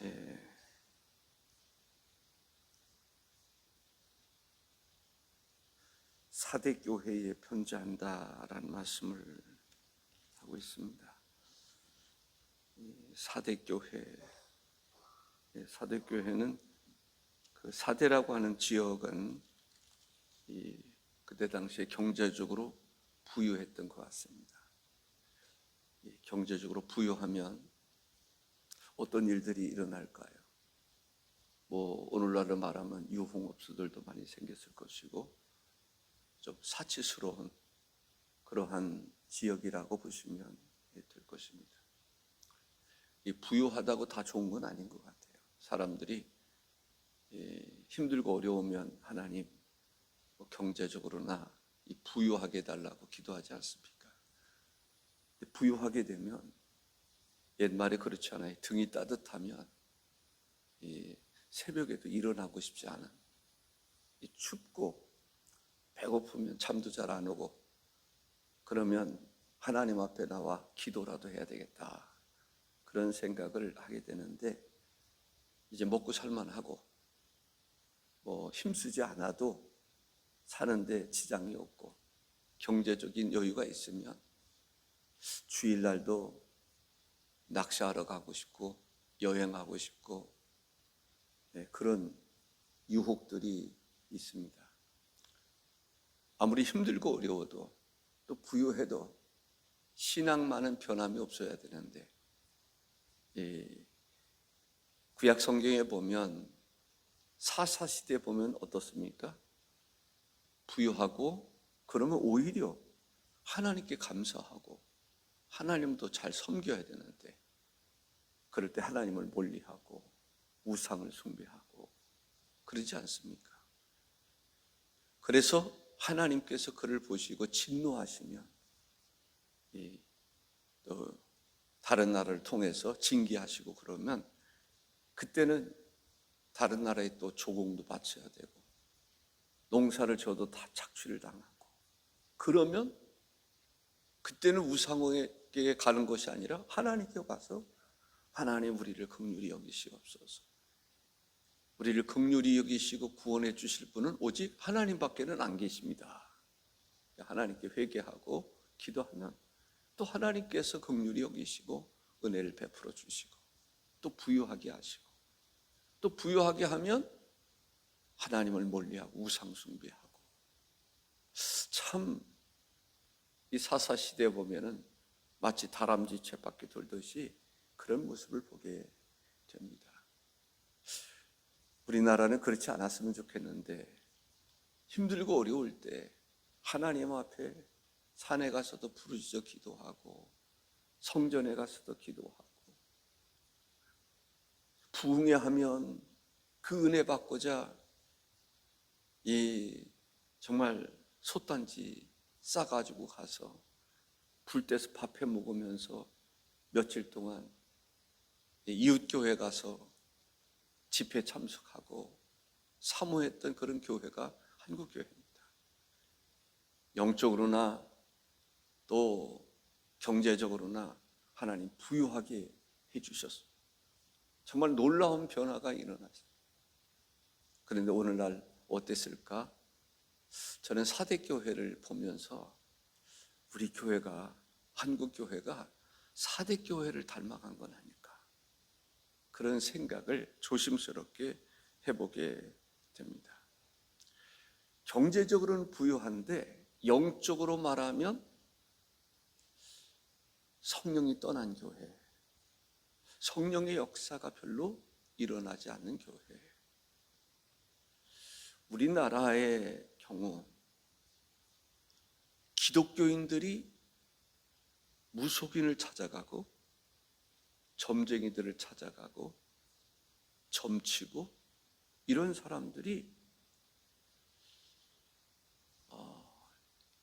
예, 사대 교회에 편지한다라는 말씀을 하고 있습니다. 사대 교회, 사대 교회는 그 사대라고 하는 지역은 그때 당시에 경제적으로 부유했던 것 같습니다. 경제적으로 부유하면 어떤 일들이 일어날까요? 오늘날로 말하면 유흥업소들도 많이 생겼을 것이고 좀 사치스러운 그러한 지역이라고 보시면 될 것입니다. 이 부유하다고 다 좋은 건 아닌 것 같아요. 사람들이 힘들고 어려우면 하나님 경제적으로나 부유하게 해달라고 기도하지 않습니까? 부유하게 되면 옛말에 그렇지 않아요. 등이 따뜻하면 새벽에도 일어나고 싶지 않은, 춥고 배고프면 잠도 잘 안 오고, 그러면 하나님 앞에 나와 기도라도 해야 되겠다, 그런 생각을 하게 되는데, 이제 먹고 살만하고 힘쓰지 않아도 사는데 지장이 없고 경제적인 여유가 있으면 주일날도 낚시하러 가고 싶고 여행하고 싶고, 그런 유혹들이 있습니다. 아무리 힘들고 어려워도 또 부유해도 신앙만은 변함이 없어야 되는데, 구약 성경에 보면 사사시대에 보면 어떻습니까? 부유하고 그러면 오히려 하나님께 감사하고 하나님도 잘 섬겨야 되는데, 그럴 때 하나님을 멀리하고 우상을 숭배하고 그러지 않습니까? 그래서 하나님께서 그를 보시고 진노하시면 또 다른 나라를 통해서 징계하시고 그러면, 그때는 다른 나라에 또 조공도 바쳐야 되고 농사를 져도 다 착취를 당하고, 그러면 그때는 우상에게 가는 것이 아니라 하나님께 가서 하나님, 우리를 긍휼히 여기시옵소서, 우리를 긍휼히 여기시고 구원해 주실 분은 오직 하나님밖에는 안 계십니다. 하나님께 회개하고 기도하면 또 하나님께서 긍휼히 여기시고 은혜를 베풀어 주시고 또 부유하게 하시고, 또 부유하게 하면 하나님을 멀리하고 우상 숭배하고, 참 이 사사시대에 보면은 마치 다람쥐 쳇바퀴 돌듯이 그런 모습을 보게 됩니다. 우리나라는 그렇지 않았으면 좋겠는데, 힘들고 어려울 때 하나님 앞에 산에 가서도 부르짖어 기도하고 성전에 가서도 기도하고, 부흥회하면 그 은혜 받고자 정말 솥단지 싸가지고 가서 불 떼서 밥해 먹으면서 며칠 동안 이웃교회 가서 집회 참석하고 사모했던 그런 교회가 한국교회입니다. 영적으로나 또 경제적으로나 하나님 부유하게 해주셨어요. 정말 놀라운 변화가 일어났어요. 그런데 오늘날 어땠을까? 저는 사대교회를 보면서 우리 교회가, 한국교회가 사대교회를 닮아간 건 아닐까, 그런 생각을 조심스럽게 해보게 됩니다. 경제적으로는 부유한데 영적으로 말하면 성령이 떠난 교회, 성령의 역사가 별로 일어나지 않는 교회. 우리나라의 경우 기독교인들이 무속인을 찾아가고 점쟁이들을 찾아가고 점치고 이런 사람들이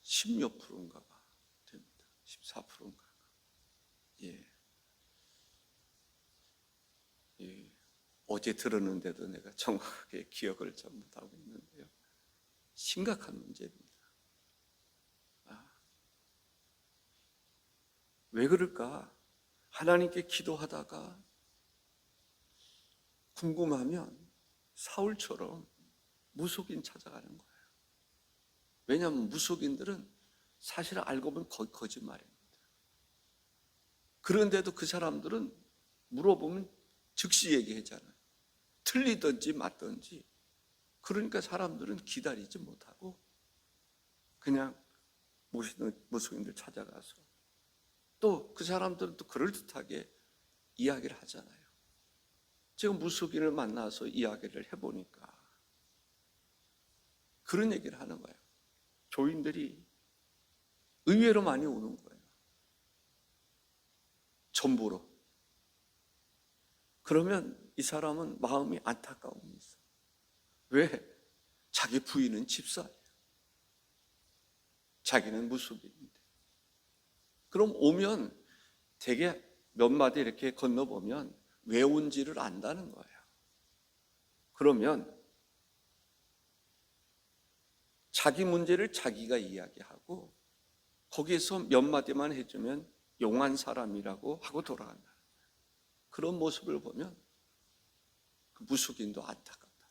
10몇 프로인가 봐 됩니다. 14%인가. 어제 들었는데도 내가 정확하게 기억을 잘 못하고 있는데요. 심각한 문제입니다. 왜 그럴까? 하나님께 기도하다가 궁금하면 사울처럼 무속인 찾아가는 거예요. 왜냐하면 무속인들은 사실 알고 보면 거짓말입니다. 그런데도 그 사람들은 물어보면 즉시 얘기하잖아요. 틀리든지 맞든지. 그러니까 사람들은 기다리지 못하고 그냥 무속인들 찾아가서 또 그 사람들은 또 그럴듯하게 이야기를 하잖아요. 지금 무속인을 만나서 이야기를 해보니까 그런 얘기를 하는 거예요. 교인들이 의외로 많이 오는 거예요. 전보로. 그러면 이 사람은 마음이 안타까움이 있어요. 왜? 자기 부인은 집사예요. 자기는 무속인인데. 그럼 오면 되게 몇 마디 이렇게 건너보면 왜 온지를 안다는 거예요. 그러면 자기 문제를 자기가 이야기하고 거기에서 몇 마디만 해주면 용한 사람이라고 하고 돌아간다. 그런 모습을 보면 그 무속인도 안타깝다.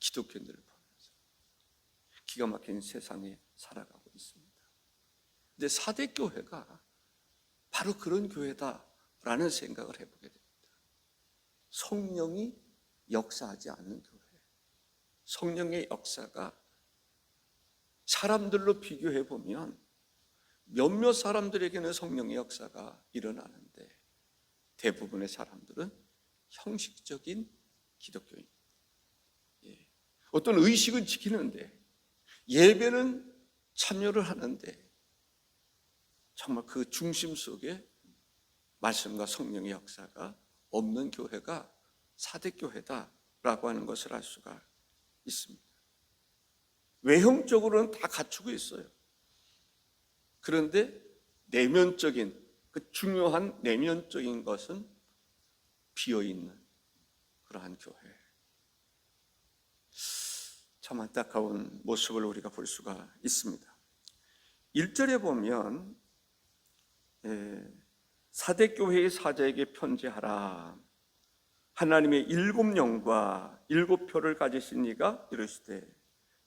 기독교인들을 보면서 기가 막힌 세상에 살아가고 있습니다. 근데 사대교회가 바로 그런 교회다라는 생각을 해보게 됩니다. 성령이 역사하지 않는 교회. 성령의 역사가 사람들로 비교해 보면 몇몇 사람들에게는 성령의 역사가 일어나는데 대부분의 사람들은 형식적인 기독교인. 어떤 의식은 지키는데 예배는 참여를 하는데 정말 그 중심 속에 말씀과 성령의 역사가 없는 교회가 사대교회다라고 하는 것을 알 수가 있습니다. 외형적으로는 다 갖추고 있어요. 그런데 내면적인 그 중요한 내면적인 것은 비어있는 그러한 교회. 참 안타까운 모습을 우리가 볼 수가 있습니다. 1절에 보면 사대교회의 사자에게 편지하라. 하나님의 7영과 7표를 가지신 이가 이르시되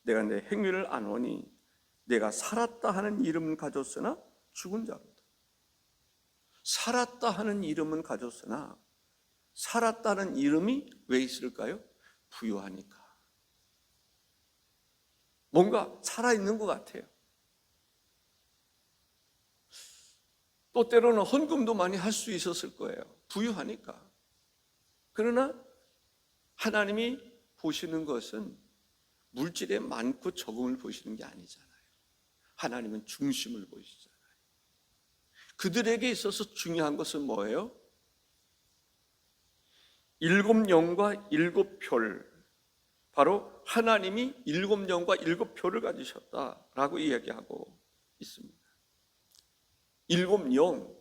내가 내 행위를 아노니 내가 살았다 하는 이름은 가졌으나 죽은 자로다. 살았다 하는 이름은 가졌으나 살았다는 이름이 왜 있을까요? 부유하니까. 뭔가 살아있는 것 같아요. 또 때로는 헌금도 많이 할 수 있었을 거예요. 부유하니까. 그러나 하나님이 보시는 것은 물질의 많고 적음을 보시는 게 아니잖아요. 하나님은 중심을 보시잖아요. 그들에게 있어서 중요한 것은 뭐예요? 7영과 7별. 바로 하나님이 7영과 7표를 가지셨다라고 이야기하고 있습니다. 7영.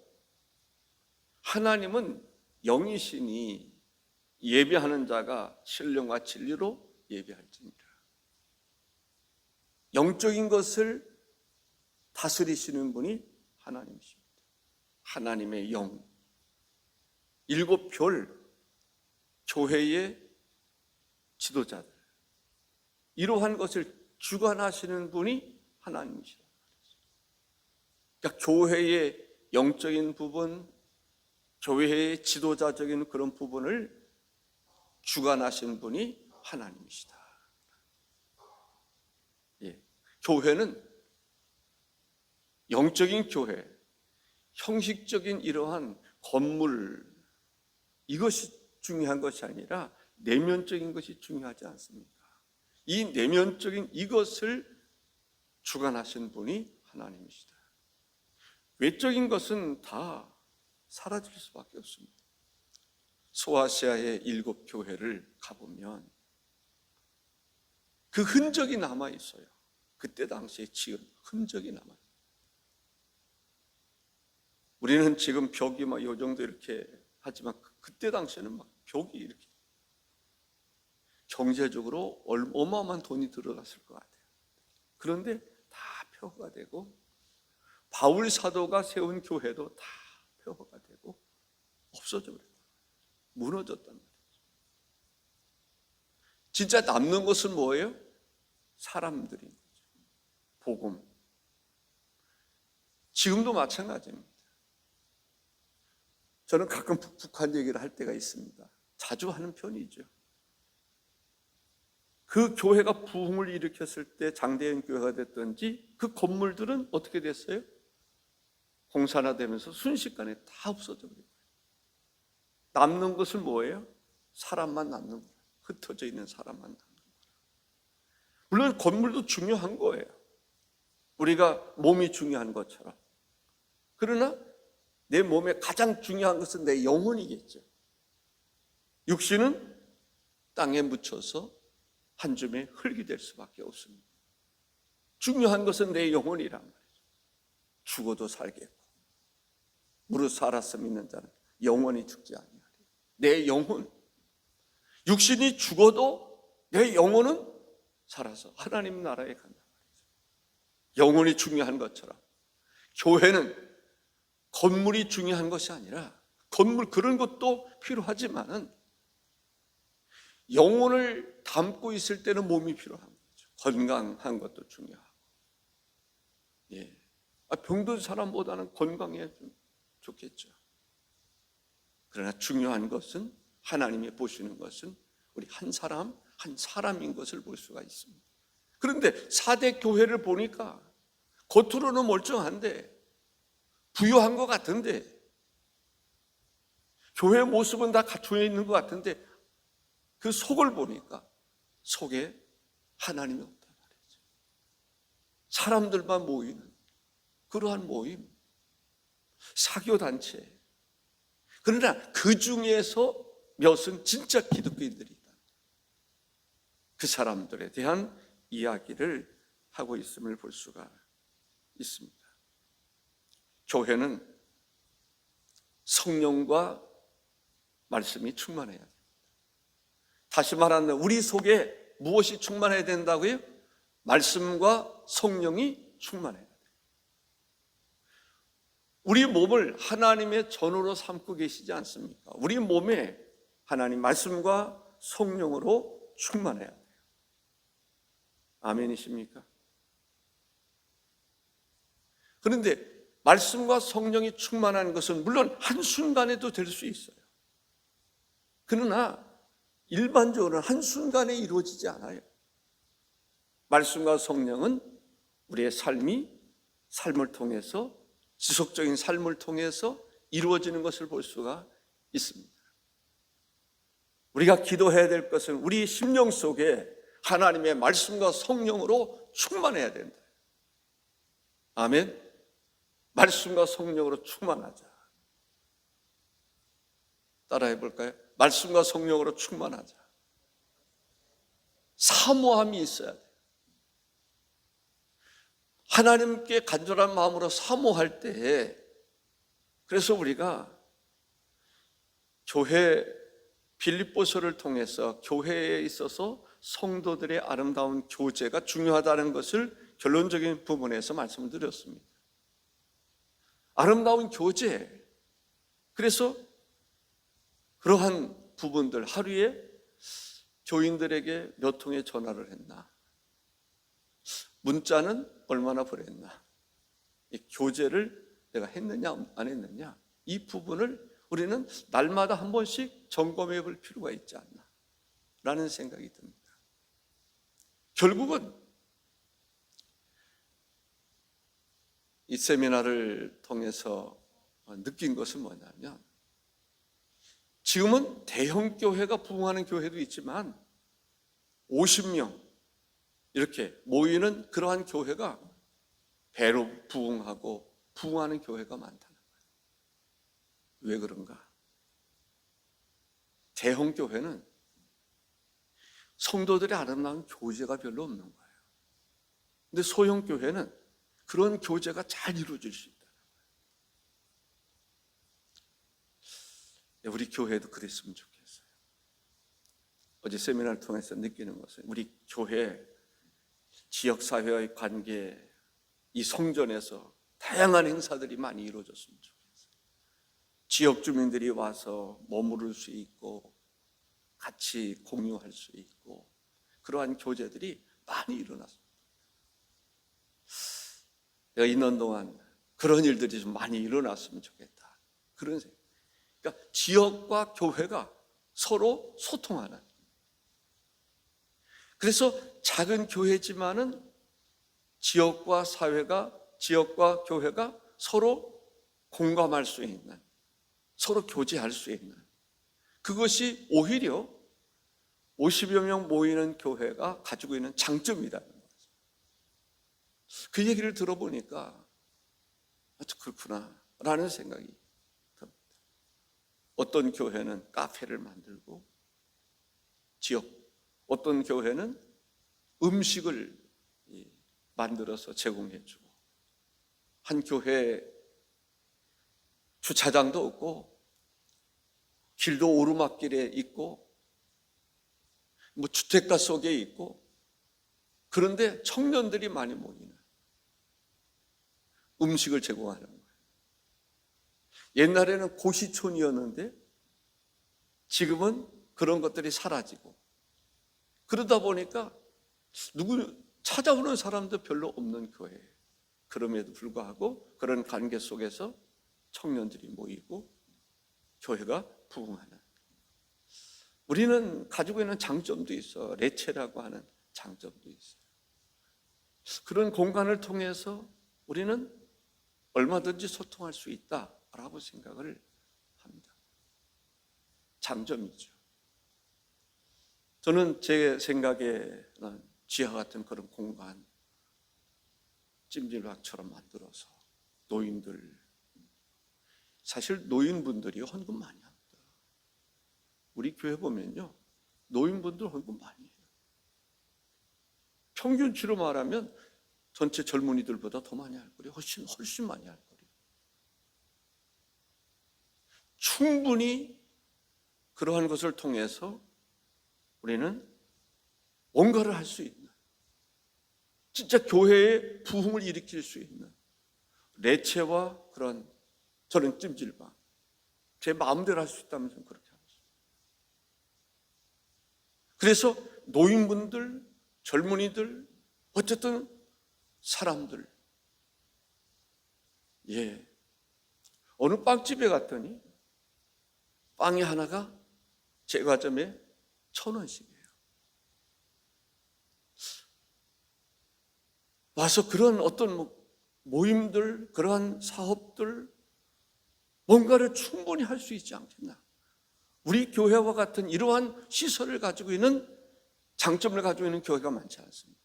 하나님은 영이시니 예배하는 자가 신령과 진리로 예배할지니라. 영적인 것을 다스리시는 분이 하나님이십니다. 하나님의 영. 7별, 교회의 지도자들. 이러한 것을 주관하시는 분이 하나님이시다. 그러니까 교회의 영적인 부분, 교회의 지도자적인 그런 부분을 주관하시는 분이 하나님이시다. 교회는 영적인 교회, 형식적인 이러한 건물, 이것이 중요한 것이 아니라 내면적인 것이 중요하지 않습니까? 이 내면적인 이것을 주관하신 분이 하나님이시다. 외적인 것은 다 사라질 수밖에 없습니다. 소아시아의 7교회를 가보면 그 흔적이 남아 있어요. 그때 당시에 지은 흔적이 남아 있어요. 우리는 지금 벽이 막 요 정도 이렇게 하지만 그때 당시에는 막 벽이 이렇게 경제적으로 어마어마한 돈이 들어갔을 것 같아요. 그런데 다 폐허가 되고 바울 사도가 세운 교회도 다 폐허가 되고 없어져 버렸다. 무너졌단 말이죠. 진짜 남는 것은 뭐예요? 사람들인 거죠. 복음. 지금도 마찬가지입니다. 저는 가끔 북한 얘기를 할 때가 있습니다. 자주 하는 편이죠. 그 교회가 부흥을 일으켰을 때 장대현 교회가 됐든지 그 건물들은 어떻게 됐어요? 공산화되면서 순식간에 다 없어져 버린 거예요. 남는 것은 뭐예요? 사람만 남는 거예요. 흩어져 있는 사람만 남는 거예요. 물론 건물도 중요한 거예요. 우리가 몸이 중요한 것처럼. 그러나 내 몸에 가장 중요한 것은 내 영혼이겠죠. 육신은 땅에 묻혀서 한 줌의 흙이 될 수밖에 없습니다. 중요한 것은 내 영혼이란 말이죠. 죽어도 살겠고 무릇 살아서 믿는 자는 영원히 죽지 아니하리라. 내 영혼, 육신이 죽어도 내 영혼은 살아서 하나님 나라에 간단 말이죠. 영혼이 중요한 것처럼 교회는 건물이 중요한 것이 아니라, 건물 그런 것도 필요하지만은 영혼을 담고 있을 때는 몸이 필요한 거죠. 건강한 것도 중요하고. 예. 병든 사람보다는 건강해 좀 좋겠죠. 그러나 중요한 것은, 하나님이 보시는 것은 우리 한 사람인 것을 볼 수가 있습니다. 그런데 4대 교회를 보니까 겉으로는 멀쩡한데, 부유한 것 같은데, 교회 모습은 다 갖춰 있는 것 같은데, 그 속을 보니까 속에 하나님이 없단 말이죠. 사람들만 모이는 그러한 모임, 사교단체. 그러나 그 중에서 몇은 진짜 기독교인들이다. 그 사람들에 대한 이야기를 하고 있음을 볼 수가 있습니다. 교회는 성령과 말씀이 충만해야 됩니다. 다시 말하면 우리 속에 무엇이 충만해야 된다고요? 말씀과 성령이 충만해야 돼요. 우리 몸을 하나님의 전으로 삼고 계시지 않습니까? 우리 몸에 하나님 말씀과 성령으로 충만해야 돼요. 아멘이십니까? 그런데 말씀과 성령이 충만한 것은 물론 한순간에도 될 수 있어요. 그러나 일반적으로는 한순간에 이루어지지 않아요. 말씀과 성령은 우리의 삶을 통해서, 지속적인 삶을 통해서 이루어지는 것을 볼 수가 있습니다. 우리가 기도해야 될 것은 우리 심령 속에 하나님의 말씀과 성령으로 충만해야 된다. 아멘. 말씀과 성령으로 충만하자. 따라해 볼까요? 말씀과 성령으로 충만하자. 사모함이 있어야 돼요. 하나님께 간절한 마음으로 사모할 때에, 그래서 우리가 교회 빌립보서를 통해서 교회에 있어서 성도들의 아름다운 교제가 중요하다는 것을 결론적인 부분에서 말씀드렸습니다. 아름다운 교제. 그래서 그러한 부분들, 하루에 교인들에게 몇 통의 전화를 했나? 문자는 얼마나 보냈나? 이 교제를 내가 했느냐 안 했느냐? 이 부분을 우리는 날마다 한 번씩 점검해 볼 필요가 있지 않나? 라는 생각이 듭니다. 결국은 이 세미나를 통해서 느낀 것은 뭐냐면, 지금은 대형 교회가 부흥하는 교회도 있지만 50명 이렇게 모이는 그러한 교회가 배로 부흥하고 부흥하는 교회가 많다는 거예요. 왜 그런가? 대형 교회는 성도들의 아름다운 교제가 별로 없는 거예요. 근데 소형 교회는 그런 교제가 잘 이루어질 수 있다는 거예요. 우리 교회도 그랬으면 좋겠어요. 어제 세미나를 통해서 느끼는 것은 우리 교회 지역사회와의 관계, 이 성전에서 다양한 행사들이 많이 이루어졌으면 좋겠어요. 지역 주민들이 와서 머무를 수 있고 같이 공유할 수 있고 그러한 교제들이 많이 일어났습니다. 내가 있는 동안 그런 일들이 좀 많이 일어났으면 좋겠다, 그런 생각. 그러니까 지역과 교회가 서로 소통하는, 그래서 작은 교회지만은 지역과 사회가, 지역과 교회가 서로 공감할 수 있는, 서로 교제할 수 있는, 그것이 오히려 50여 명 모이는 교회가 가지고 있는 장점이라는 거죠. 그 얘기를 들어보니까 그렇구나 라는 생각이 듭니다. 어떤 교회는 카페를 만들고, 지역, 어떤 교회는 음식을 만들어서 제공해주고, 한 교회 주차장도 없고 길도 오르막길에 있고 뭐 주택가 속에 있고, 그런데 청년들이 많이 모이는 음식을 제공하는 거예요. 옛날에는 고시촌이었는데 지금은 그런 것들이 사라지고, 그러다 보니까 누구 찾아오는 사람도 별로 없는 교회예요. 그럼에도 불구하고 그런 관계 속에서 청년들이 모이고 교회가 부흥하는, 우리는 가지고 있는 장점도 있어. 레체라고 하는 장점도 있어요. 그런 공간을 통해서 우리는 얼마든지 소통할 수 있다라고 생각을 합니다. 장점이죠. 저는 제 생각에는 지하 같은 그런 공간, 찜질방처럼 만들어서 노인들, 사실 노인분들이 헌금 많이 합니다. 우리 교회 보면요, 노인분들 헌금 많이 해요. 평균치로 말하면 전체 젊은이들보다 더 많이 할 거예요. 훨씬 많이 할 거예요. 충분히 그러한 것을 통해서 우리는 뭔가를 할 수 있는, 진짜 교회의 부흥을 일으킬 수 있는 레체와 그런, 저는 찜질방, 제 마음대로 할 수 있다면 저는 그렇게 하겠습니다. 그래서 노인분들, 젊은이들, 어쨌든 사람들, 어느 빵집에 갔더니 빵이 하나가 제과점에 1,000원씩이에요. 와서 그런 어떤 모임들, 그러한 사업들, 뭔가를 충분히 할 수 있지 않겠나. 우리 교회와 같은 이러한 시설을 가지고 있는, 장점을 가지고 있는 교회가 많지 않습니다.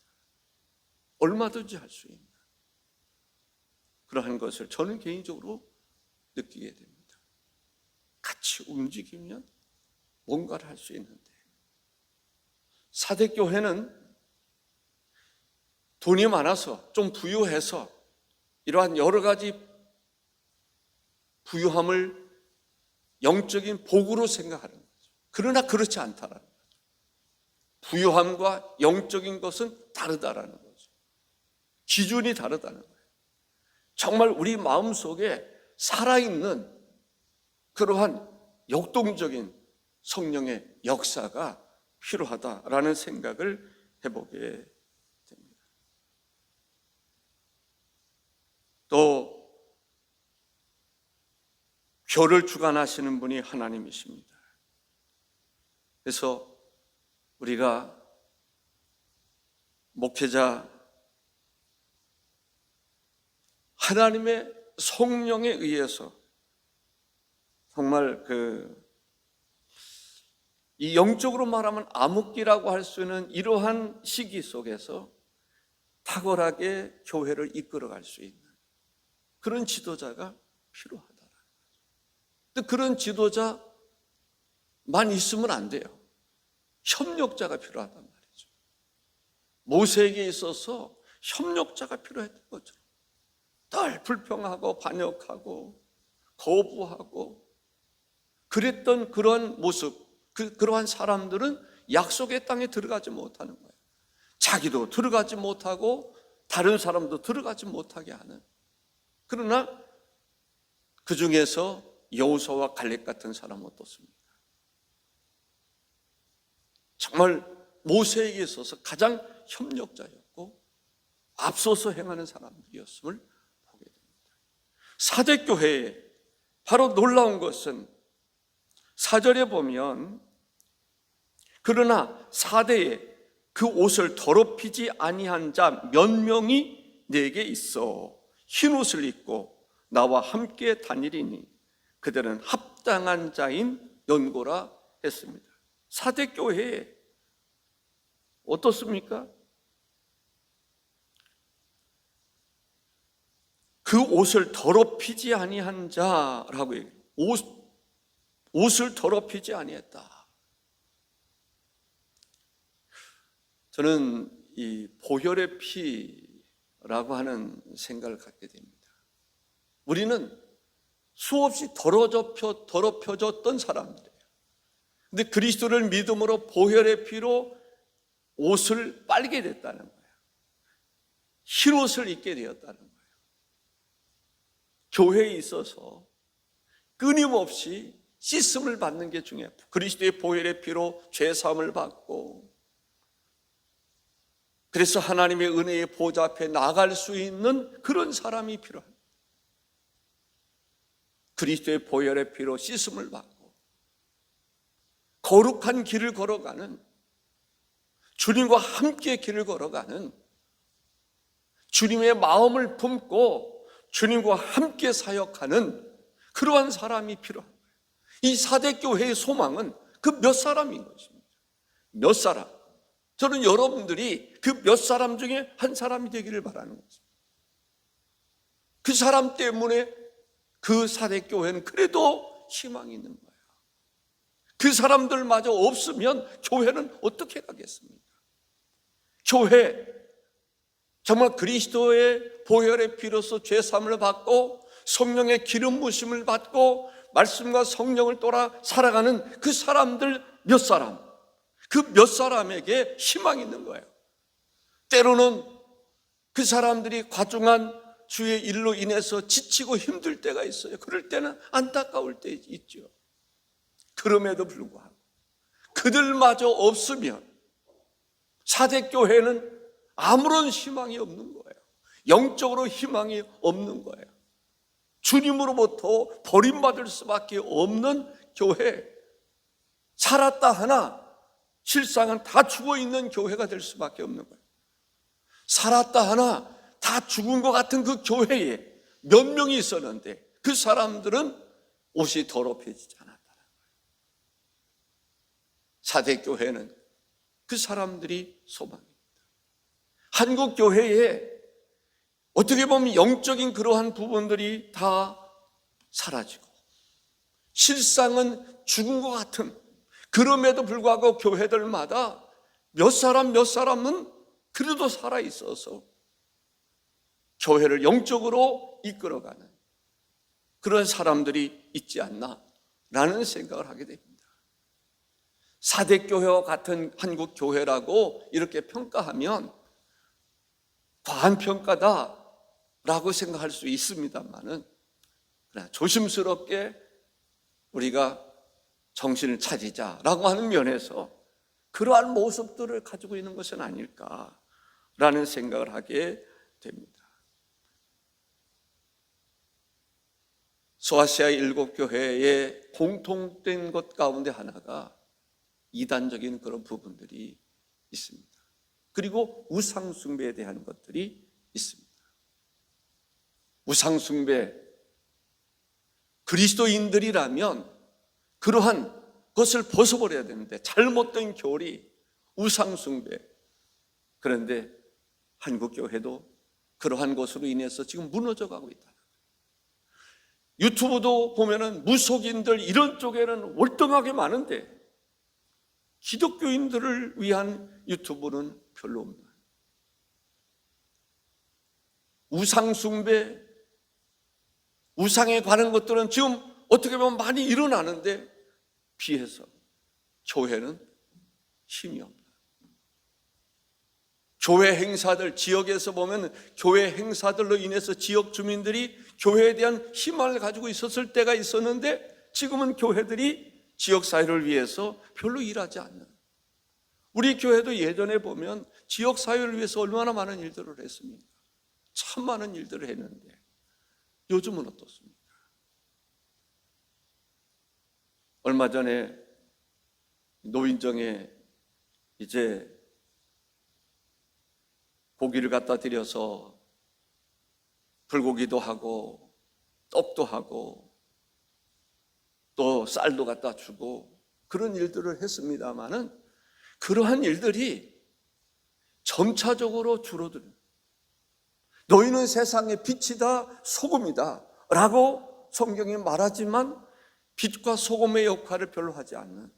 얼마든지 할 수 있는 그러한 것을 저는 개인적으로 느끼게 됩니다. 같이 움직이면 뭔가를 할 수 있는데, 사대교회는 돈이 많아서 좀 부유해서 이러한 여러 가지 부유함을 영적인 복으로 생각하는 거죠. 그러나 그렇지 않다라는 거죠. 부유함과 영적인 것은 다르다라는 거죠. 기준이 다르다는 거예요. 정말 우리 마음속에 살아있는 그러한 역동적인 성령의 역사가 필요하다라는 생각을 해보게 됩니다. 또 교를 주관하시는 분이 하나님이십니다. 그래서 우리가 목회자, 하나님의 성령에 의해서 정말 이 영적으로 말하면 암흑기라고 할 수 있는 이러한 시기 속에서 탁월하게 교회를 이끌어갈 수 있는 그런 지도자가 필요하다라는 거죠. 근데 그런 지도자만 있으면 안 돼요. 협력자가 필요하단 말이죠. 모세에게 있어서 협력자가 필요했던 거죠. 늘 불평하고 반역하고 거부하고 그랬던 그런 모습, 그러한 사람들은 약속의 땅에 들어가지 못하는 거예요. 자기도 들어가지 못하고 다른 사람도 들어가지 못하게 하는. 그러나 그 중에서 여호수아와 갈렙 같은 사람은 어떻습니까? 정말 모세에게 있어서 가장 협력자였고 앞서서 행하는 사람들이었음을 보게 됩니다. 사대교회에 바로 놀라운 것은 4절에 보면 그러나 사대에 그 옷을 더럽히지 아니한 자 몇 명이 내게 있어 흰 옷을 입고 나와 함께 다니리니 그들은 합당한 자인 연고라 했습니다. 사대교회에 어떻습니까? 그 옷을 더럽히지 아니한 자라고 얘기해요. 옷을 더럽히지 아니했다. 저는 이 보혈의 피라고 하는 생각을 갖게 됩니다. 우리는 수없이 더럽혀졌던 사람들이에요. 근데 그리스도를 믿음으로 보혈의 피로 옷을 빨게 됐다는 거예요. 흰 옷을 입게 되었다는 거예요. 교회에 있어서 끊임없이 씻음을 받는 게 중요해요. 그리스도의 보혈의 피로 죄 사함을 받고, 그래서 하나님의 은혜의 보좌 앞에 나갈 수 있는 그런 사람이 필요합니다. 그리스도의 보혈의 피로 씻음을 받고 거룩한 길을 걸어가는, 주님과 함께 길을 걸어가는, 주님의 마음을 품고 주님과 함께 사역하는 그러한 사람이 필요한 거예요. 이 사대교회의 소망은 그 몇 사람인 것입니다. 몇 사람. 저는 여러분들이 그 몇 사람 중에 한 사람이 되기를 바라는 것입니다. 그 사람 때문에 그 사대교회는 그래도 희망이 있는 거예요. 그 사람들마저 없으면 교회는 어떻게 가겠습니까? 교회, 정말 그리스도의 보혈의 피로서 죄 사함을 받고 성령의 기름 부으심을 받고 말씀과 성령을 따라 살아가는 그 사람들 몇 사람, 그 몇 사람에게 희망이 있는 거예요. 때로는 그 사람들이 과중한 주의 일로 인해서 지치고 힘들 때가 있어요. 그럴 때는 안타까울 때 있죠. 그럼에도 불구하고 그들마저 없으면 사대교회는 아무런 희망이 없는 거예요. 영적으로 희망이 없는 거예요. 주님으로부터 버림받을 수밖에 없는 교회, 살았다 하나 실상은 다 죽어있는 교회가 될 수밖에 없는 거예요. 살았다 하나 다 죽은 것 같은 그 교회에 몇 명이 있었는데 그 사람들은 옷이 더럽혀지지 않았다는 거예요. 사대교회는 그 사람들이 소망입니다. 한국 교회에 어떻게 보면 영적인 그러한 부분들이 다 사라지고 실상은 죽은 것 같은, 그럼에도 불구하고 교회들마다 몇 사람은 그래도 살아있어서 교회를 영적으로 이끌어가는 그런 사람들이 있지 않나라는 생각을 하게 됩니다. 사대교회와 같은 한국 교회라고 이렇게 평가하면 과한 평가다라고 생각할 수 있습니다만은, 그러나 조심스럽게 우리가 정신을 차리자라고 하는 면에서 그러한 모습들을 가지고 있는 것은 아닐까라는 생각을 하게 됩니다. 소아시아 7교회의 공통된 것 가운데 하나가 이단적인 그런 부분들이 있습니다. 그리고 우상숭배에 대한 것들이 있습니다. 우상숭배, 그리스도인들이라면 그러한 것을 벗어버려야 되는데 잘못된 교리, 우상숭배. 그런데 한국교회도 그러한 것으로 인해서 지금 무너져가고 있다. 유튜브도 보면은 무속인들 이런 쪽에는 월등하게 많은데 기독교인들을 위한 유튜브는 별로 없는 거예요. 우상숭배, 우상에 관한 것들은 지금 어떻게 보면 많이 일어나는데 비해서 교회는 힘이 없다. 교회 행사들, 지역에서 보면 교회 행사들로 인해서 지역 주민들이 교회에 대한 희망을 가지고 있었을 때가 있었는데 지금은 교회들이 지역사회를 위해서 별로 일하지 않는, 우리 교회도 예전에 보면 지역 사회를 위해서 얼마나 많은 일들을 했습니까? 참 많은 일들을 했는데 요즘은 어떻습니까? 얼마 전에 노인정에 이제 고기를 갖다 드려서 불고기도 하고 떡도 하고 또 쌀도 갖다 주고 그런 일들을 했습니다마는 그러한 일들이 점차적으로 줄어드는, 너희는 세상의 빛이다 소금이다 라고 성경이 말하지만 빛과 소금의 역할을 별로 하지 않는,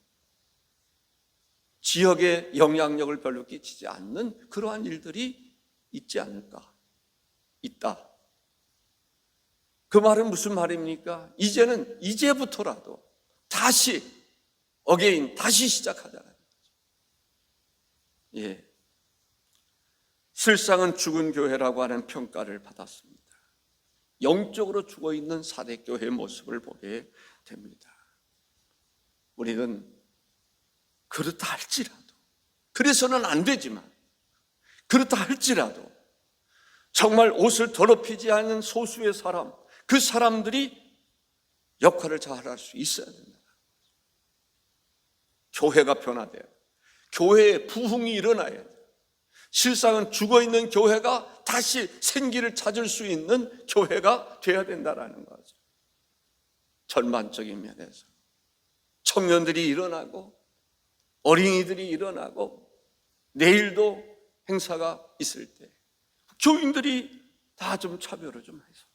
지역에 영향력을 별로 끼치지 않는 그러한 일들이 있지 않을까? 있다. 그 말은 무슨 말입니까? 이제부터라도 다시 다시 시작하자는 거죠. 예. 실상은 죽은 교회라고 하는 평가를 받았습니다. 영적으로 죽어있는 사대교회의 모습을 보게 됩니다. 우리는 그렇다 할지라도, 그래서는 안 되지만 그렇다 할지라도 정말 옷을 더럽히지 않는 소수의 사람, 그 사람들이 역할을 잘할 수 있어야 된다. 교회가 변화돼요. 교회에 부흥이 일어나야 돼요. 실상은 죽어있는 교회가 다시 생기를 찾을 수 있는 교회가 되어야 된다는 거죠. 전반적인 면에서 청년들이 일어나고 어린이들이 일어나고 내일도 행사가 있을 때 교인들이 다 좀 차별을 좀 해서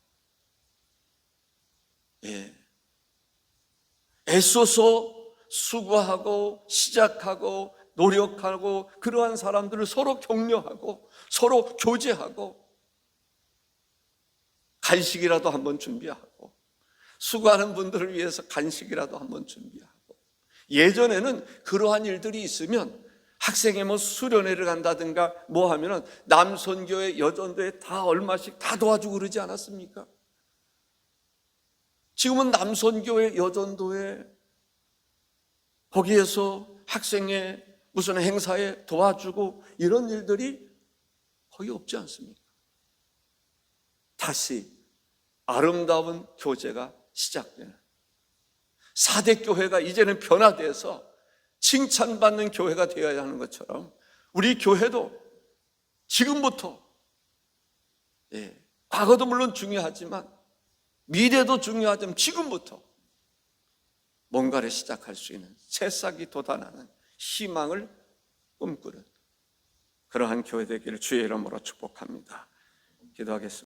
애써서 수고하고 시작하고 노력하고 그러한 사람들을 서로 격려하고 서로 교제하고 간식이라도 한번 준비하고, 수고하는 분들을 위해서 간식이라도 한번 준비하고, 예전에는 그러한 일들이 있으면 학생이 수련회를 간다든가 뭐 하면은 남선교회 여전도회 다 얼마씩 다 도와주고 그러지 않았습니까? 지금은 남선교회 여전도회 거기에서 학생의 무슨 행사에 도와주고 이런 일들이 거의 없지 않습니까? 다시 아름다운 교제가 시작되는, 사대교회가 이제는 변화돼서 칭찬받는 교회가 되어야 하는 것처럼 우리 교회도 지금부터, 과거도 물론 중요하지만 미래도 중요하지만 지금부터 뭔가를 시작할 수 있는, 새싹이 돋아나는 희망을 꿈꾸는 그러한 교회 되기를 주의 이름으로 축복합니다. 기도하겠습니다.